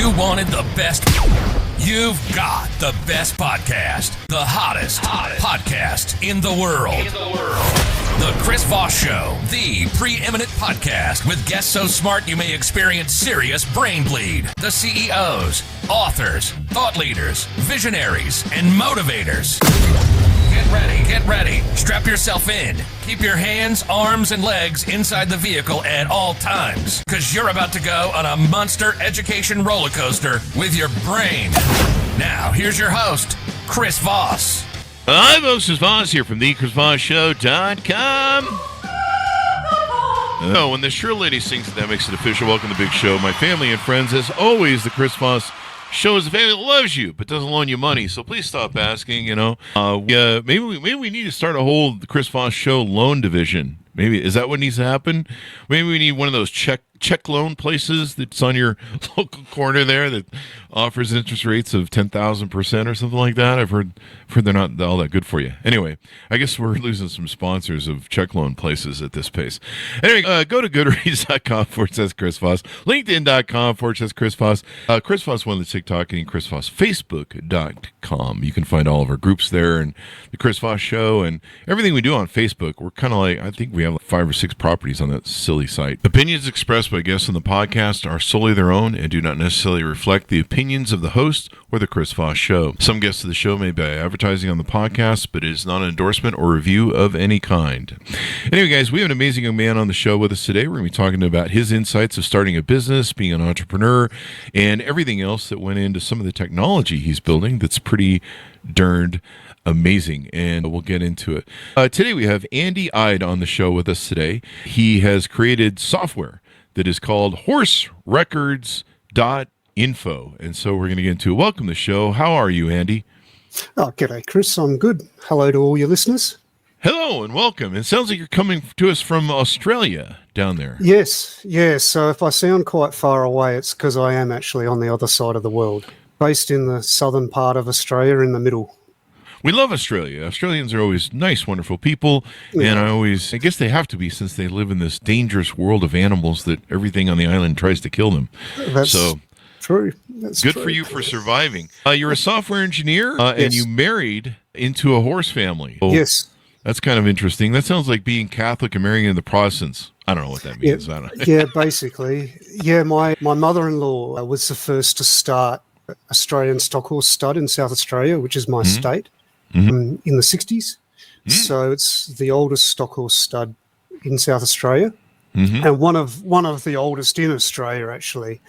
You wanted the best. You've got the best podcast. The hottest podcast in the world. The Chris Voss Show, the preeminent podcast with guests so smart you may experience serious brain bleed. The CEOs, authors, thought leaders, visionaries, and motivators. Get ready. Strap yourself in. Keep your hands, arms, and legs inside the vehicle at all times, because you're about to go on a monster education roller coaster with your brain. Now, here's your host, Chris Voss. I'm Chris Voss here from thechrisvossshow.com. Oh, when the Sure Lady sings it, that makes it official. Welcome to the big show. My family and friends, as always, the Chris Voss Show is a family that loves you, but doesn't loan you money. So please stop asking, maybe we need to start a whole Chris Voss Show loan division. Maybe, is that what needs to happen? Maybe we need one of those check loan places that's on your local corner there that offers interest rates of 10,000% or something like that. I've heard they're not all that good for you. Anyway, I guess we're losing some sponsors of check loan places at this pace. Anyway, go to goodreads.com/Chris Voss, linkedin.com/Chris Voss, Chris Voss one of the TikTok, and Chris Voss, Facebook.com. You can find all of our groups there and the Chris Voss Show and everything we do on Facebook. We're kind of like, I think we have like 5 or 6 properties on that silly site. Opinions expressed by guests on the podcast are solely their own and do not necessarily reflect the opinions of the host or the Chris Voss Show. Some guests of the show may be advertising on the podcast, but it is not an endorsement or review of any kind. Anyway, guys, we have an amazing young man on the show with us today. We're going to be talking about his insights of starting a business, being an entrepreneur, and everything else that went into some of the technology he's building that's pretty darned amazing, and we'll get into it. Today we have Andy Ide on the show with us today. He has created software that is called horserecords.info, and so we're going to get into it. Welcome to the show. How are you, Andy? Oh, g'day, Chris. I'm good. Hello to all your listeners. Hello and welcome. It sounds like you're coming to us from Australia down there. Yes. So if I sound quite far away, it's because I am actually on the other side of the world, based in the southern part of Australia in the middle. We love Australia. Australians are always nice, wonderful people, and I guess they have to be since they live in this dangerous world of animals that everything on the island tries to kill them. That's true. That's good true. for you for surviving. You're a software engineer, yes. And you married into a horse family. Oh, yes. That's kind of interesting. That sounds like being Catholic and marrying into the Protestants. I don't know what that means. Yeah, basically. Yeah, my mother-in-law was the first to start Australian stock horse stud in South Australia, which is my state. In the 60s. So it's the oldest stock horse stud in South Australia, and one of the oldest in Australia, actually.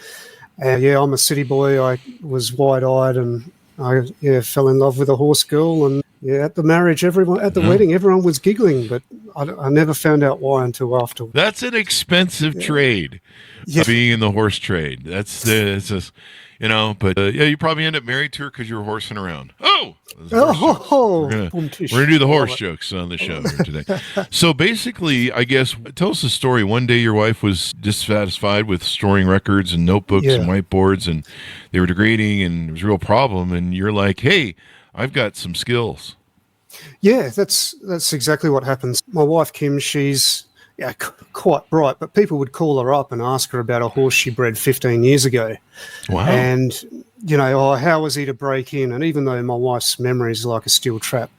I'm a city boy. I was wide-eyed, and I fell in love with a horse girl. And at the marriage, wedding, everyone was giggling, but I never found out why until after. That's an expensive trade, being in the horse trade. But you probably end up married to her because you were horsing around. We're going to do the horse jokes on the show here today. So basically, I guess, tell us the story. One day your wife was dissatisfied with storing records and notebooks and whiteboards, and they were degrading, and it was a real problem. And you're like, hey, I've got some skills. Yeah, that's exactly what happens. My wife, Kim, she's quite bright, but people would call her up and ask her about a horse she bred 15 years ago. Wow. And, how was he to break in? And even though my wife's memory is like a steel trap,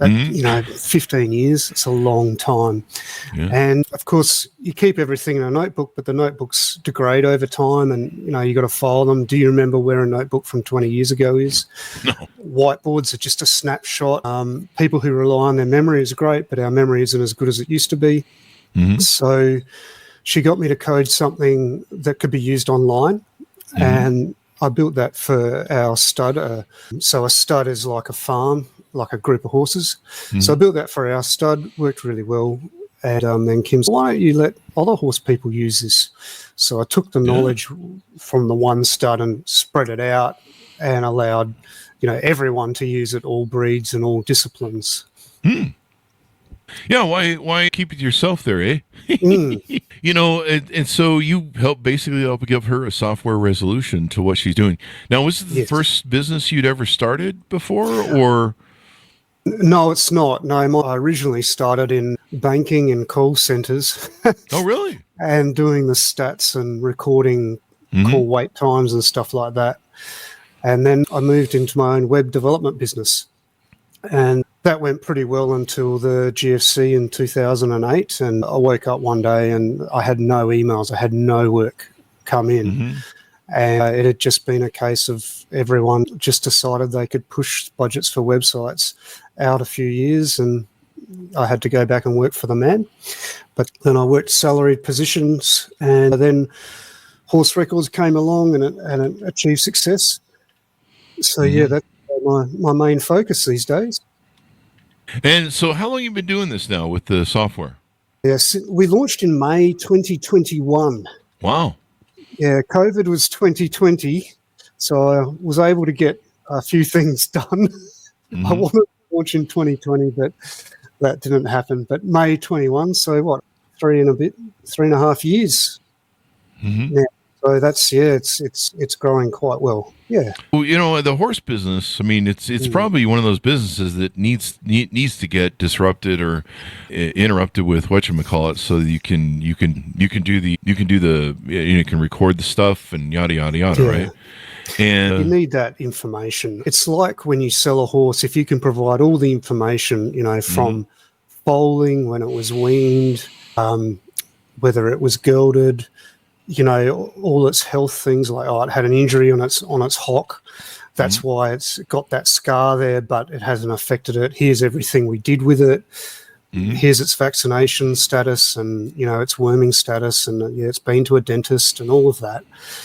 15 years, it's a long time. Yeah. And, of course, you keep everything in a notebook, but the notebooks degrade over time and, you got to file them. Do you remember where a notebook from 20 years ago is? No. Whiteboards are just a snapshot. People who rely on their memory is great, but our memory isn't as good as it used to be. So she got me to code something that could be used online, and I built that for our stud. So a stud is like a farm, like a group of horses. So I built that for our stud, worked really well. And then Kim said, why don't you let other horse people use this? So I took the knowledge from the one stud and spread it out and allowed, everyone to use it, all breeds and all disciplines. Yeah, why keep it yourself there, eh? And so you help give her a software resolution to what she's doing. Now, was it the first business you'd ever started before, or? No, it's not. No, I originally started in banking and call centers. Oh, really? And doing the stats and recording call wait times and stuff like that. And then I moved into my own web development business. And that went pretty well until the GFC in 2008. And I woke up one day and I had no emails. I had no work come in. And it had just been a case of everyone just decided they could push budgets for websites out a few years, and I had to go back and work for the man. But then I worked salaried positions, and then Horse Records came along and it achieved success. So, yeah, that's my main focus these days. And so how long have you been doing this now with the software? Yes, we launched in May 2021. Wow. Yeah, COVID was 2020, so I was able to get a few things done. I wanted to launch in 2020, but that didn't happen. But May 21, so what, 3.5 years now. So that's, it's growing quite well. Yeah. Well, you know, the horse business, I mean, it's probably one of those businesses that needs to get disrupted or interrupted with whatchamacallit, so that you can record the stuff and yada yada yada, right? And you need that information. It's like when you sell a horse, if you can provide all the information, you know, from foaling, when it was weaned, whether it was gelded, you know, all its health things, like, oh, it had an injury on its hock. That's why it's got that scar there, but it hasn't affected it. Here's everything we did with it. Here's its vaccination status and, you know, its worming status, and it's been to a dentist and all of that.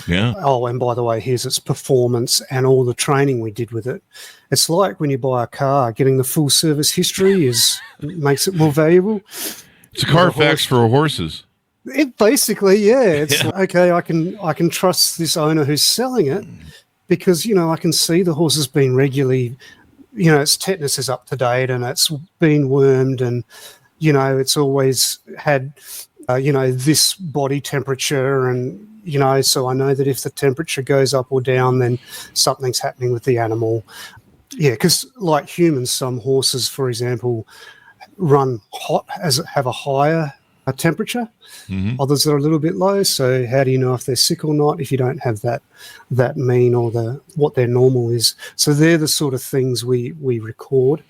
Yeah. Oh, and by the way, here's its performance and all the training we did with it. It's like when you buy a car, getting the full service history makes it more valuable. It's a Carfax for horses. It basically, it's like, okay, I can trust this owner who's selling it because, you know, I can see the horse has been regularly, you know, its tetanus is up to date and it's been wormed, and, you know, it's always had, you know, this body temperature, and, you know, so I know that if the temperature goes up or down, then something's happening with the animal. Yeah, because like humans, some horses, for example, run hot have a higher temperature. Others are a little bit low. So how do you know if they're sick or not if you don't have that mean or what their normal is? So they're the sort of things we record.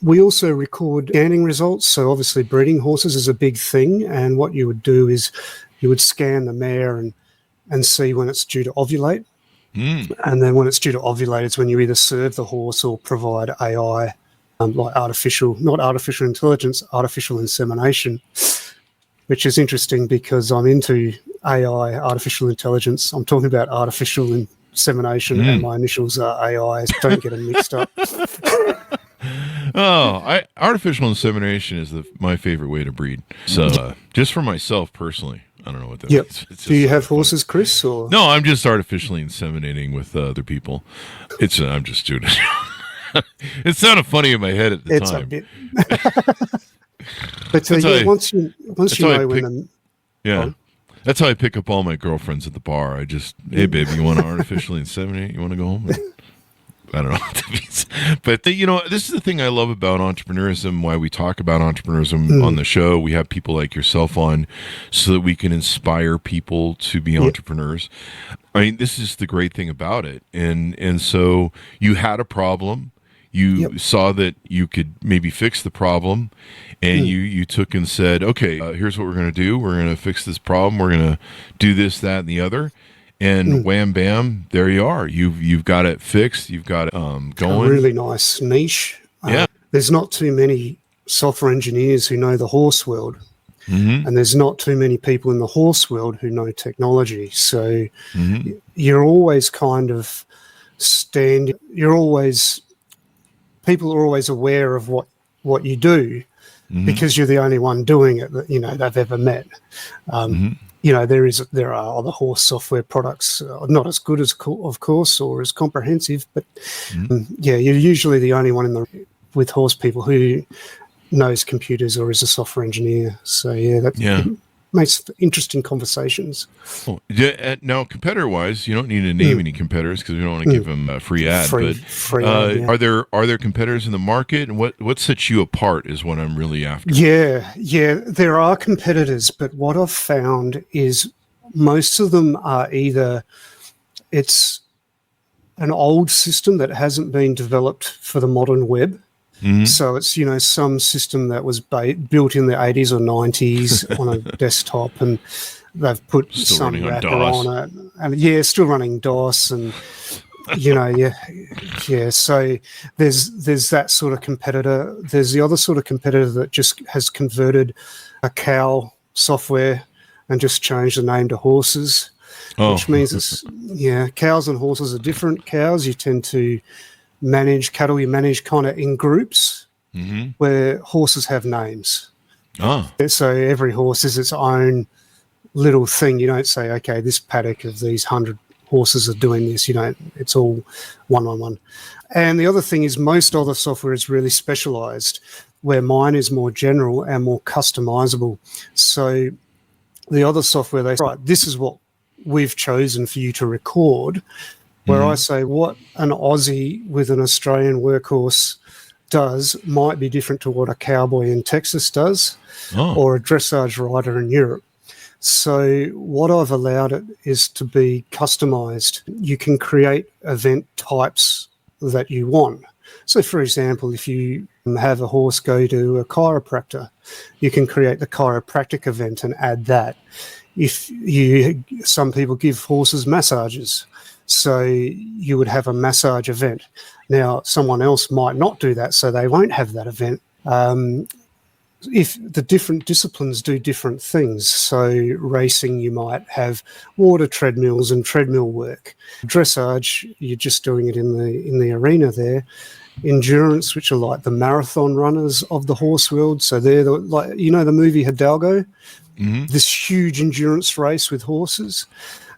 We also record scanning results. So obviously breeding horses is a big thing, and what you would do is you would scan the mare and see when it's due to ovulate. And then when it's due to ovulate, it's when you either serve the horse or provide AI, like not artificial intelligence, artificial insemination, which is interesting because I'm into AI, artificial intelligence. I'm talking about artificial insemination, and my initials are AI. Don't get them mixed up. Artificial insemination is my favorite way to breed. So just for myself personally, I don't know what that means. Do you have horses, Chris? Or? No, I'm just artificially inseminating with other people. I'm just doing it. It sounded funny in my head at the time. It's a bit. But once you know when that's how I pick up all my girlfriends at the bar. I just, hey babe, you want to artificially inseminate? You want to go home? I don't know what that means. But you know, this is the thing I love about entrepreneurism, why we talk about entrepreneurism on the show. We have people like yourself on so that we can inspire people to be entrepreneurs. I mean, this is the great thing about it. And so you had a problem. You saw that you could maybe fix the problem, and you took and said, okay, here's what we're going to do. We're going to fix this problem. We're going to do this, that, and the other. And wham, bam, there you are. You've got it fixed. You've got it going. A really nice niche. There's not too many software engineers who know the horse world. And there's not too many people in the horse world who know technology. So you're always kind of people are always aware of what you do because you're the only one doing it that, you know, they've ever met. You know, there are other horse software products, not as good as, of course, or as comprehensive, but you're usually the only one with horse people who knows computers or is a software engineer. So that makes interesting conversations. Oh, now, competitor-wise, you don't need to name any competitors because we don't want to give them a free ad. Free ad, are there competitors in the market, and what sets you apart is what I'm really after. Yeah, there are competitors, but what I've found is most of them are either it's an old system that hasn't been developed for the modern web. So it's, some system that was built in the 80s or 90s on a desktop, and they've put Still some running on wrapper DOS. on it. And still running DOS, and So there's that sort of competitor. There's the other sort of competitor that just has converted a cow software and just changed the name to horses, which means cows and horses are different. Cows, you tend to manage cattle, you manage kind of in groups, where horses have names. So every horse is its own little thing. You don't say, okay, this paddock of these 100 horses are doing this. It's all one-on-one. And the other thing is most other software is really specialized, where mine is more general and more customizable. So the other software, they say, right, this is what we've chosen for you to record. Where I say what an Aussie with an Australian workhorse does might be different to what a cowboy in Texas does, or a dressage rider in Europe. So what I've allowed it is to be customized. You can create event types that you want. So, for example, if you have a horse go to a chiropractor, you can create the chiropractic event and add that. Some people give horses massages, so you would have a massage event. Now, someone else might not do that, so they won't have that event. If the different disciplines do different things, so racing, you might have water treadmills and treadmill work. Dressage, you're just doing it in the arena there. Endurance, which are like the marathon runners of the horse world, so they're the movie Hidalgo, this huge endurance race with horses.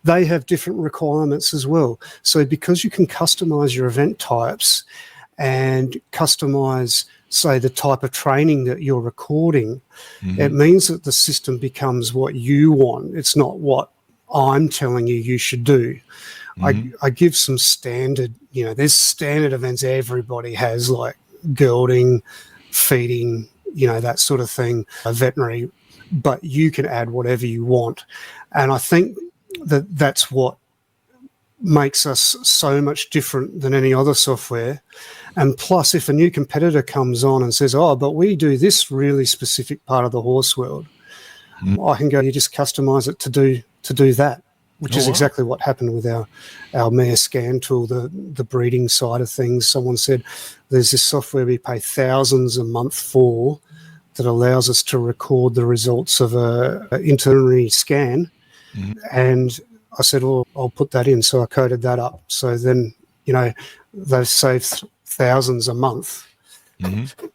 They have different requirements as well. So because you can customize your event types and customize, say, the type of training that you're recording, it means that the system becomes what you want. It's not what I'm telling you should do. I give some standard, there's standard events everybody has, like gelding, feeding, that sort of thing, veterinary, but you can add whatever you want. And I think that's what makes us so much different than any other software. And plus, if a new competitor comes on and says, but we do this really specific part of the horse world, I can go, you just customize it to do that, which is exactly what happened with our mare scan tool, the breeding side of things. Someone said there's this software we pay thousands a month for that allows us to record the results of an veterinary scan. And I said, well, I'll put that in. So I coded that up. So then, they've saved thousands a month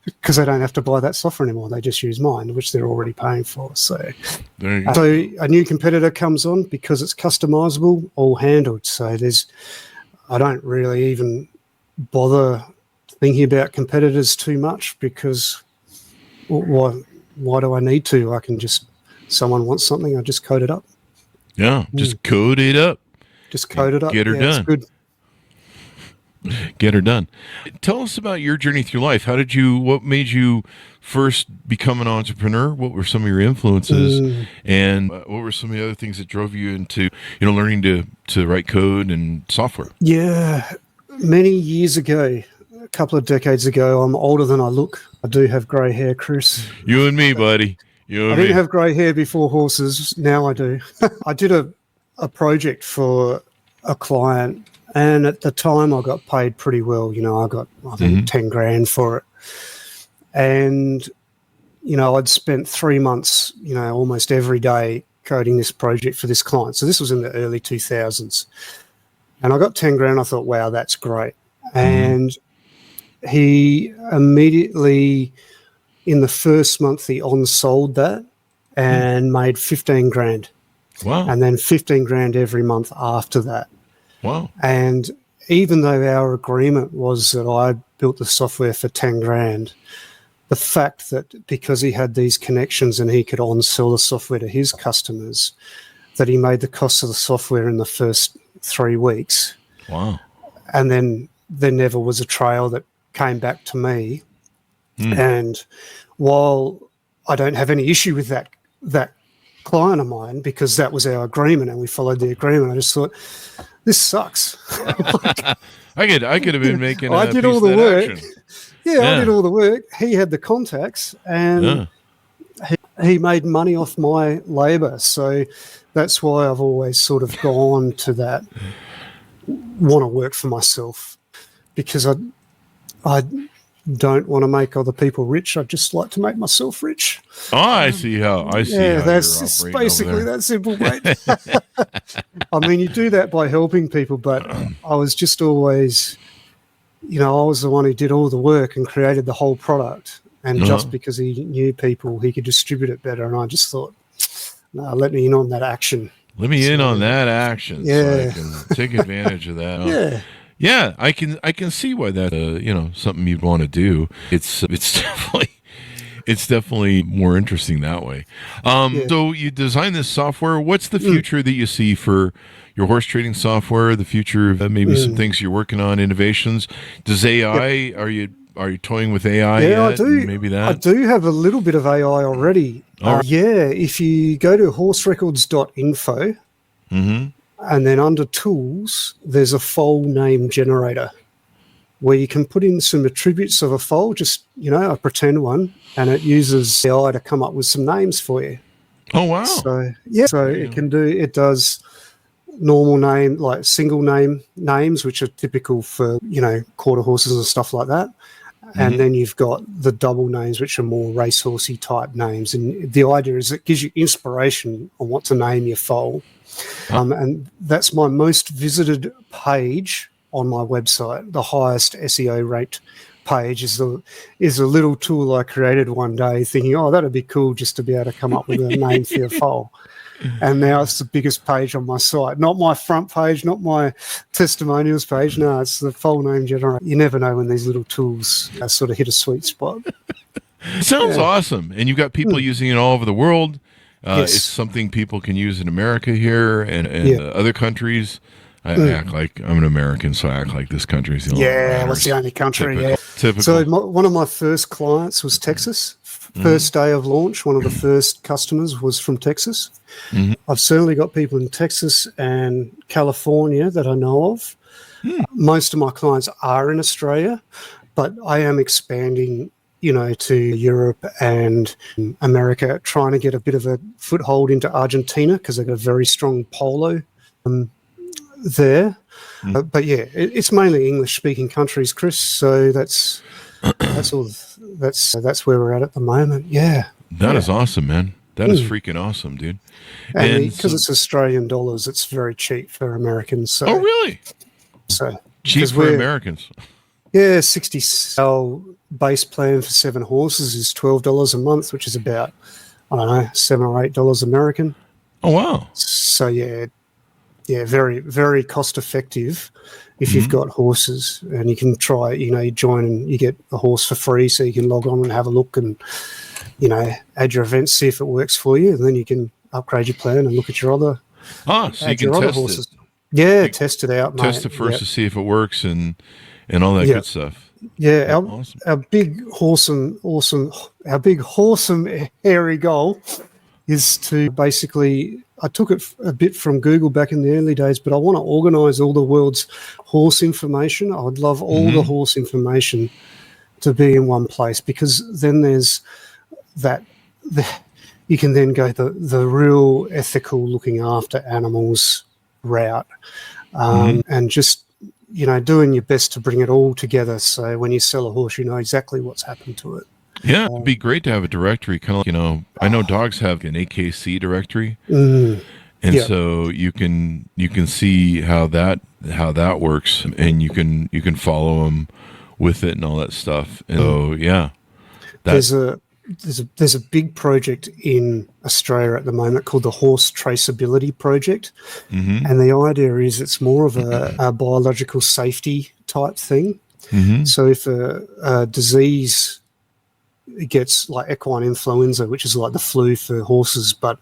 because they don't have to buy that software anymore. They just use mine, which they're already paying for. So, so a new competitor comes on because it's customizable, all handled. So I don't really even bother thinking about competitors too much because why do I need to? Someone wants something, I just code it up. Yeah, just code it up. Just code it up. Get her done. It's good. Get her done. Tell us about your journey through life. What made you first become an entrepreneur? What were some of your influences? And what were some of the other things that drove you into, learning to write code and software? Yeah, many years ago, a couple of decades ago, I'm older than I look. I do have grey hair, Chris. You and me, buddy. I didn't have grey hair before horses. Now I do. I did a project for a client, and at the time I got paid pretty well. I got, I think, 10 grand for it. And, I'd spent 3 months, almost every day coding this project for this client. So this was in the early 2000s. And I got 10 grand. I thought, wow, that's great. And he immediately, in the first month, he on-sold that and made 15 grand. Wow. And then 15 grand every month after that. Wow. And even though our agreement was that I built the software for 10 grand, the fact that because he had these connections and he could on-sell the software to his customers, that he made the cost of the software in the first 3 weeks. Wow. And then there never was a trail that came back to me. And while I don't have any issue with that client of mine, because that was our agreement and we followed the agreement, I just thought, this sucks. I could have been making. I did all the work. Action. Yeah, I did all the work. He had the contacts, and he made money off my labor. So that's why I've always sort of gone to that, want to work for myself, because I don't want to make other people rich. I just like to make myself rich. Oh, I see how. Yeah, that's basically that simple, mate. I mean, you do that by helping people, but I was just always, I was the one who did all the work and created the whole product. And just because he knew people, he could distribute it better. And I just thought, no, let me in on that action. Let me in on that action. Yeah. So I can take advantage of that. Yeah. Yeah, I can see why that something you'd want to do. It's definitely more interesting that way. So you design this software. What's the future that you see for your horse trading software? The future, maybe some things you're working on, innovations. Does AI? Are you toying with AI? Yeah, yet? I do. Maybe that. I do have a little bit of AI already. If you go to horserecords.info. Mm-hmm. And then under tools, there's a foal name generator where you can put in some attributes of a foal, just, a pretend one, and it uses AI to come up with some names for you. Oh, wow. So it does normal name, like single name names, which are typical for, quarter horses and stuff like that. And then you've got the double names, which are more racehorsey type names. And the idea is it gives you inspiration on what to name your foal. And that's my most visited page on my website. The highest SEO ranked page is a little tool I created one day, thinking, that'd be cool just to be able to come up with a name for your foal. And now it's the biggest page on my site. Not my front page, not my testimonials page. No, it's the foal name generator. You never know when these little tools sort of hit a sweet spot. Sounds awesome. And you've got people using it all over the world. Yes. It's something people can use in America here and other countries. I act like I'm an American, so I act like this country is the only what's the only country? Typical. So one of my first clients was Texas. First day of launch, one of the first customers was from Texas. I've certainly got people in Texas and California that I know of. Most of my clients are in Australia, but I am expanding to Europe and America, trying to get a bit of a foothold into Argentina because they've got a very strong polo there. But yeah, it's mainly English-speaking countries, Chris. So that's all. That's where we're at the moment. Yeah, that is awesome, man. That is freaking awesome, dude. And because it's Australian dollars, it's very cheap for Americans. So, oh, really? So cheap for Americans? Yeah, 60. Our base plan for 7 horses is $12 a month, which is about, I don't know, $7 or $8 American. Oh, wow. So yeah, very, very cost effective if you've got horses, and you can try, you join and you get a horse for free, so you can log on and have a look and, add your events, see if it works for you, and then you can upgrade your plan and look at your other, so you can test horses. it. Yeah, test it out, mate. Test it first to see if it works and all that good stuff. Yeah, awesome. Our big horsome hairy goal is to basically, I took it a bit from Google back in the early days, but I want to organize all the world's horse information. I would love all the horse information to be in one place, because then there's that, you can then go the real ethical looking after animals route, and just, doing your best to bring it all together. So when you sell a horse, you know exactly what's happened to it. Yeah, it'd be great to have a directory, kind of I know dogs have an AKC directory, so you can see how that works, and you can follow them with it and all that stuff. And so there's a big project in Australia at the moment called the Horse Traceability Project, and the idea is it's more of a biological safety type thing. So if a disease gets, like equine influenza, which is like the flu for horses, but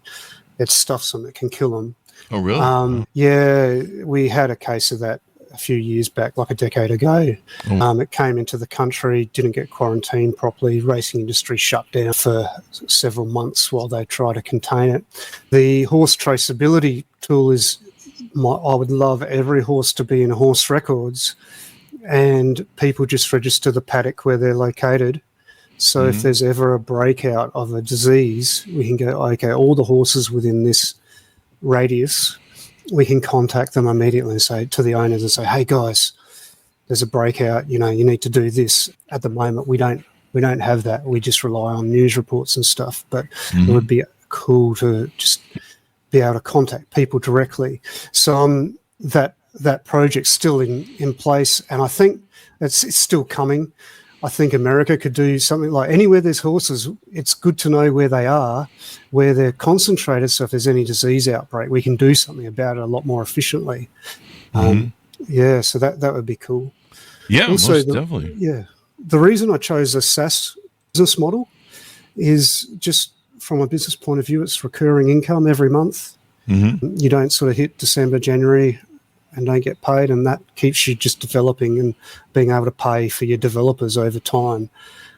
it stuffs them, it can kill them. Oh, really? Yeah, we had a case of that a few years back, like a decade ago. It came into the country, didn't get quarantined properly. Racing industry shut down for several months while they try to contain it. The horse traceability tool is, I would love every horse to be in horse records, and people just register the paddock where they're located. So if there's ever a breakout of a disease, we can go, okay, all the horses within this radius, we can contact them immediately and say to the owners and say, hey guys, there's a breakout, you need to do this. At the moment, we don't have that. We just rely on news reports and stuff, but it would be cool to just be able to contact people directly. So that project's still in place, and I think it's still coming. I think America could do something like anywhere there's horses, it's good to know where they are, where they're concentrated. So if there's any disease outbreak, we can do something about it a lot more efficiently. Yeah, so that would be cool. Yeah, also, most definitely. Yeah. The reason I chose a SaaS business model is just from a business point of view, it's recurring income every month. You don't sort of hit December, January, and don't get paid, and that keeps you just developing and being able to pay for your developers over time.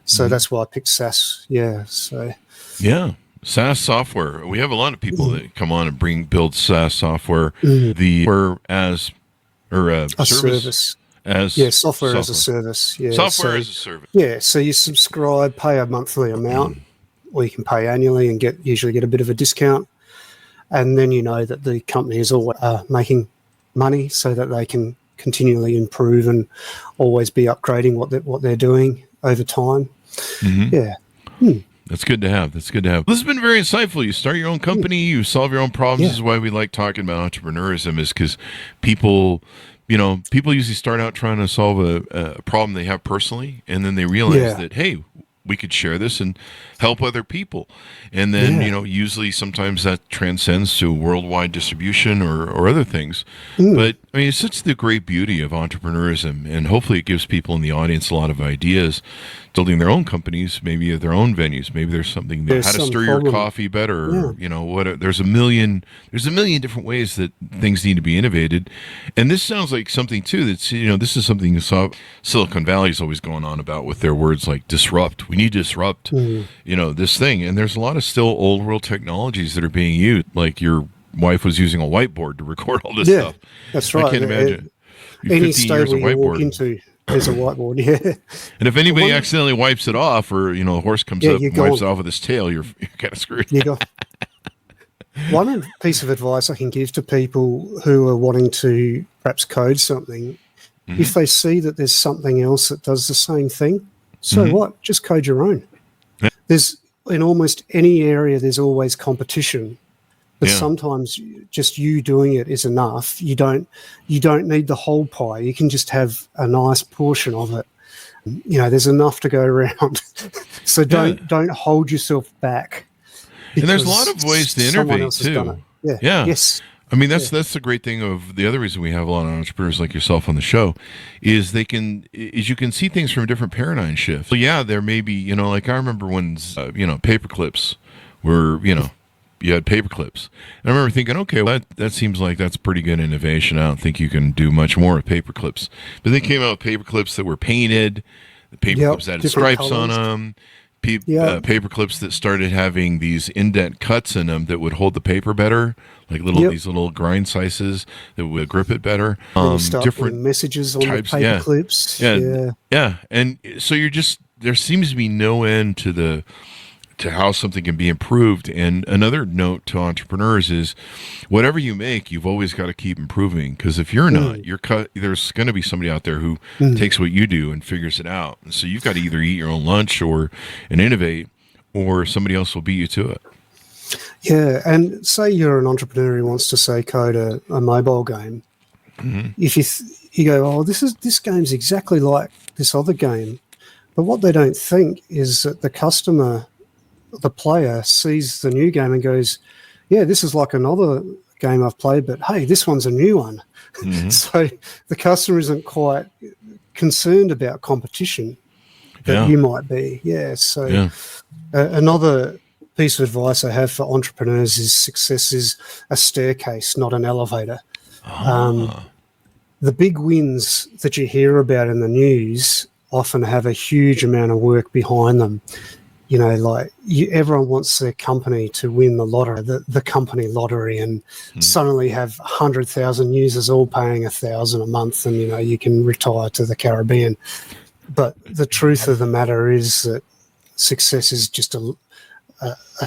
So that's why I picked SaaS. Yeah. So yeah, SaaS software. We have a lot of people that come on and build SaaS software. Software as a service. Yeah, software as a service. Yeah. So you subscribe, pay a monthly amount, or you can pay annually and usually get a bit of a discount, and then you know that the company is always making money so that they can continually improve and always be upgrading what they're doing over time. Yeah. That's good to have. This has been very insightful. You start your own company, you solve your own problems. This is why we like talking about entrepreneurism, is because people usually start out trying to solve a problem they have personally, and then they realize that, hey, we could share this and help other people. And then, usually sometimes that transcends to worldwide distribution or other things. But I mean, it's such the great beauty of entrepreneurism, and hopefully it gives people in the audience a lot of ideas, building their own companies, maybe at their own venues. Maybe there's something how to stir your coffee better. There's a million different ways that things need to be innovated. And this sounds like something too that's, this is something Silicon Valley is always going on about with their words like disrupt. We need to disrupt, this thing. And there's a lot of still old world technologies that are being used. Like your wife was using a whiteboard to record all this stuff. That's right. I can't imagine. Any stable you walk into, there's a whiteboard. Yeah. And if anybody accidentally wipes it off, or a horse comes up and wipes it off with his tail, you're kind of screwed. One piece of advice I can give to people who are wanting to perhaps code something, if they see that there's something else that does the same thing, so what? Just code your own. Yeah. There's in almost any area, there's always competition. But sometimes just you doing it is enough. You don't need the whole pie. You can just have a nice portion of it. There's enough to go around. So don't hold yourself back. And there's a lot of ways to innovate too. Yeah. Yes. I mean, that's the great thing of the other reason we have a lot of entrepreneurs like yourself on the show is you can see things from different paradigm shifts. So there may be, like I remember when, paper clips were, you had paper clips. And I remember thinking, okay, well, that seems like that's pretty good innovation. I don't think you can do much more with paper clips. But they came out with paper clips that were painted, the paper clips that had stripes colors on them, paper clips that started having these indent cuts in them that would hold the paper better, like these little grind slices that would grip it better. Different messages on types, the paper clips. Yeah. And so there seems to be no end to how something can be improved. And another note to entrepreneurs is whatever you make, you've always got to keep improving, because if you're not, there's going to be somebody out there who takes what you do and figures it out. And so you've got to either eat your own lunch and innovate, or somebody else will beat you to it. Yeah, and say you're an entrepreneur who wants to code a mobile game. If you go, oh, this game's exactly like this other game, but what they don't think is that the player sees the new game and goes, yeah, this is like another game I've played, but hey, this one's a new one. So the customer isn't quite concerned about competition that you might be. So another piece of advice I have for entrepreneurs is success is a staircase, not an elevator. the big wins that you hear about in the news often have a huge amount of work behind them. You know, like everyone wants their company to win the lottery, the company lottery, and suddenly have 100,000 users all paying $1,000 a month, and, you know, you can retire to the Caribbean. But the truth of the matter is that success is just a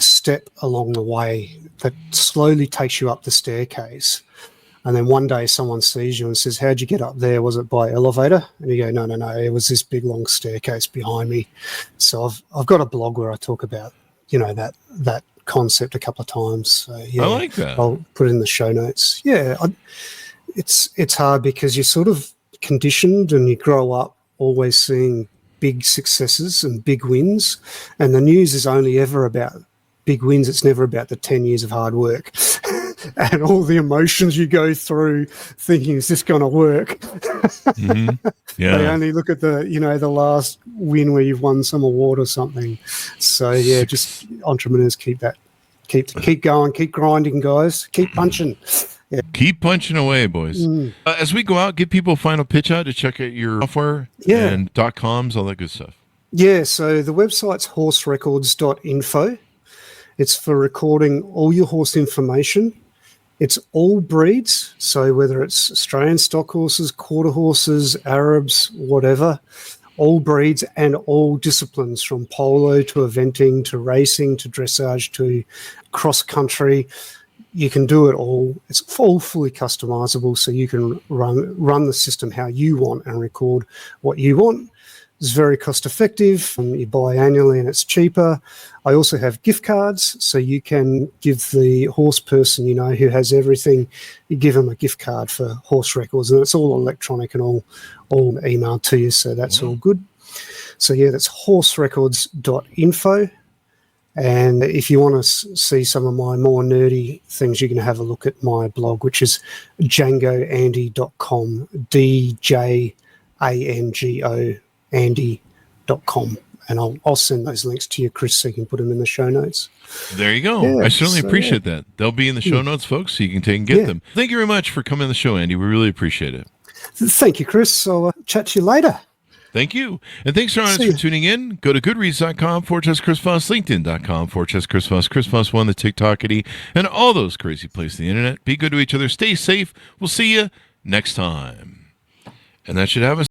step along the way that slowly takes you up the staircase. And then one day someone sees you and says, how'd you get up there? Was it by elevator? And you go, no, it was this big, long staircase behind me. So I've got a blog where I talk about, you know, that concept a couple of times. So, yeah, I like that. I'll put it in the show notes. Yeah, it's hard because you're sort of conditioned and you grow up always seeing big successes and big wins. And the news is only ever about big wins. It's never about the 10 years of hard work. And all the emotions you go through thinking, is this going to work? Yeah. They only look at the last win where you've won some award or something. So, yeah, just entrepreneurs keep going, keep grinding, guys. Keep punching. Yeah. Keep punching away, boys. As we go out, give people a final pitch out to check out your software and .coms, all that good stuff. Yeah, so the website's horserecords.info. It's for recording all your horse information. It's all breeds, so whether it's Australian stock horses, quarter horses, Arabs, whatever, all breeds and all disciplines, from polo to eventing to racing to dressage to cross-country. You can do it all. It's all fully customizable, so you can run the system how you want and record what you want. It's very cost effective. You buy annually and it's cheaper. I also have gift cards, so you can give the horse person, you know, who has everything, you give them a gift card for horse records, and it's all electronic and all emailed to you, so that's all good. So yeah, that's horserecords.info. And if you want to see some of my more nerdy things, you can have a look at my blog, which is djangoandy.com, DJANGO Andy.com, and I'll send those links to you, Chris, so you can put them in the show notes. There you go. Yeah, I certainly appreciate that. They'll be in the show notes, folks, so you can take and get them. Thank you very much for coming on the show, Andy. We really appreciate it. Thank you, Chris. I'll chat to you later. Thank you. And thanks, our audience, for tuning in. Go to goodreads.com/Chris Voss, LinkedIn.com/Chris Voss, Chris Voss 1, the TikTokity, and all those crazy places on the internet. Be good to each other. Stay safe. We'll see you next time. And that should have us.